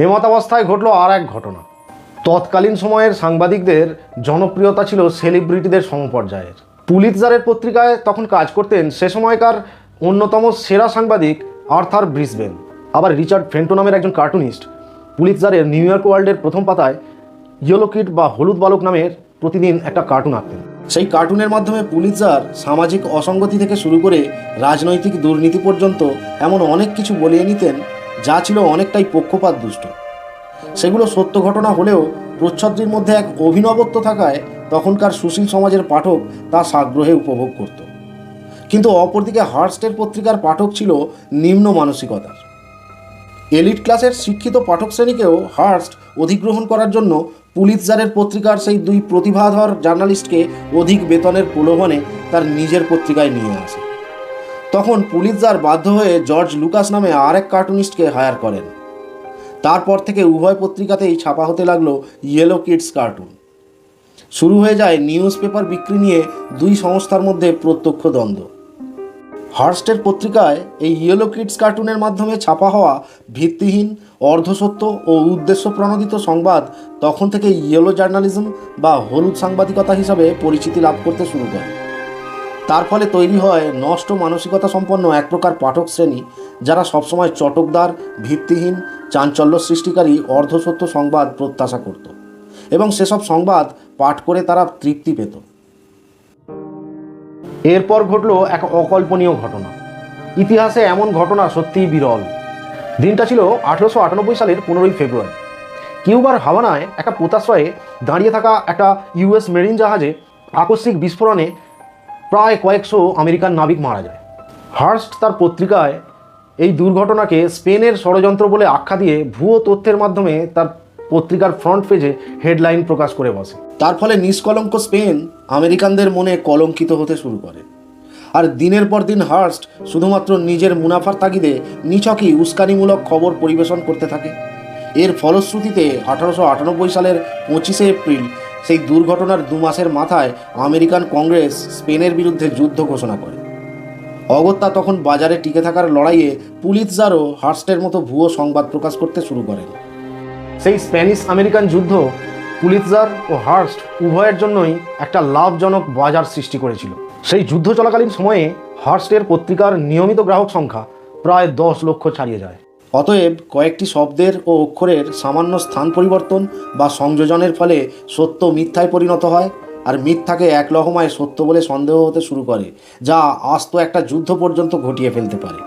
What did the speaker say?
এমতাবস্থায় ঘটল আর এক ঘটনা। তৎকালীন সময়ের সাংবাদিকদের জনপ্রিয়তা ছিল সেলিব্রিটিদের সমপর্যায়ের। পুলিৎজারের পত্রিকায় তখন কাজ করতেন সে সময়কার অন্যতম সেরা সাংবাদিক আর্থার ব্রিসবেন। আবার রিচার্ড ফেন্টো নামের একজন কার্টুনিস্ট পুলিৎজারের নিউ ইয়র্ক ওয়ার্ল্ডের প্রথম পাতায় ইয়েলো কিড বা হলুদ বালক নামের প্রতিদিন একটা কার্টুন আঁকতেন। সেই কার্টুনের মাধ্যমে পুলিৎজার সামাজিক অসঙ্গতি থেকে শুরু করে রাজনৈতিক দুর্নীতি পর্যন্ত এমন অনেক কিছু বলিয়ে নিতেন যা ছিল অনেকটাই পক্ষপাত দুষ্ট। সেগুলো সত্য ঘটনা হলেও প্রচ্ছদটির মধ্যে এক অভিনবত্ব থাকায় তখনকার সুশীল সমাজের পাঠক তা সাগ্রহে উপভোগ করত। কিন্তু অপরদিকে হার্স্টের পত্রিকার পাঠক ছিল নিম্ন মানসিকতার। এলিট ক্লাসের শিক্ষিত পাঠক শ্রেণীকেও হার্স্ট অধিগ্রহণ করার জন্য পুলিৎজারের পত্রিকার সেই দুই প্রতিভাধর জার্নালিস্টকে অধিক বেতনের প্রলোভনে তার নিজের পত্রিকায় নিয়ে আসে। তখন পুলিৎজার বাধ্য হয়ে জর্জ লুকাস নামে আরেক কার্টুনিস্টকে হায়ার করেন। তারপর থেকে উভয় পত্রিকাতেই ছাপা হতে লাগলো ইয়েলো কিডস কার্টুন। শুরু হয়ে যায় নিউজ পেপার বিক্রি নিয়ে দুই সংস্থার মধ্যে প্রত্যক্ষ দ্বন্দ্ব। হার্স্টের পত্রিকায় এই ইয়েলো কিডস কার্টুনের মাধ্যমে ছাপা হওয়া ভিত্তিহীন, অর্ধসত্য ও উদ্দেশ্য প্রণোদিত সংবাদ তখন থেকে ইয়েলো জার্নালিজম বা হলুদ সাংবাদিকতা হিসাবে পরিচিতি লাভ করতে শুরু করে। তার ফলে তৈরি হয় নষ্ট মানসিকতা সম্পন্ন এক প্রকার পাঠক শ্রেণী, যারা সবসময় চটকদার, ভিত্তিহীন, চাঞ্চল্য সৃষ্টিকারী অর্ধসত্য সংবাদ প্রত্যাশা করত এবং সেসব সংবাদ পাঠ করে তারা তৃপ্তি পেত। এরপর ঘটল এক অকল্পনীয় ঘটনা। ইতিহাসে এমন ঘটনা সত্যিই বিরল। দিনটা ছিল 1898 সালের 15 ফেব্রুয়ারি। কিউবার হাভানায় একটা পোতাশ্রয়ে দাঁড়িয়ে থাকা একটা ইউএস মেরিন জাহাজে আকস্মিক বিস্ফোরণে প্রায় কয়েকশো আমেরিকান নাবিক মারা যায়। হার্স্ট তার পত্রিকায় এই দুর্ঘটনাকে স্পেনের ষড়যন্ত্র বলে আখ্যা দিয়ে ভুয়ো তথ্যের মাধ্যমে তার পত্রিকার ফ্রন্ট পেজে হেডলাইন প্রকাশ করে বসে। তার ফলে নিষ্কলঙ্ক স্পেন আমেরিকানদের মনে কলঙ্কিত হতে শুরু করে। আর দিনের পর দিন হার্স্ট শুধুমাত্র নিজের মুনাফার তাগিদে নিছকই উস্কানিমূলক খবর পরিবেশন করতে থাকে। এর ফলশ্রুতিতে 1898 সালের 25 এপ্রিল সেই দুর্ঘটনার 2 মাসের মাথায় আমেরিকান কংগ্রেস স্পেনের বিরুদ্ধে যুদ্ধ ঘোষণা করে। অগত্যা তখন বাজারে টিকে থাকার লড়াইয়ে পুলিৎজারও হার্স্টের মতো ভুয়ো সংবাদ প্রকাশ করতে শুরু করেন। সেই স্প্যানিশ আমেরিকান যুদ্ধ পুলিৎজার ও হার্স্ট উভয়ের জন্যই একটা লাভজনক বাজার সৃষ্টি করেছিল। সেই যুদ্ধ চলাকালীন সময়ে হার্স্টের পত্রিকার নিয়মিত গ্রাহক সংখ্যা প্রায় 10 লক্ষ ছাড়িয়ে যায়। অতএব কয়েকটি শব্দের ও অক্ষরের সামান্য স্থান পরিবর্তন বা সংযোজনের ফলে সত্য মিথ্যায় পরিণত হয়, আর মিথ্যাকে এক লহমায় সত্য বলে সন্দেহ হতে শুরু করে, যা আস্ত একটা যুদ্ধ পর্যন্ত ঘটিয়ে ফেলতে পারে।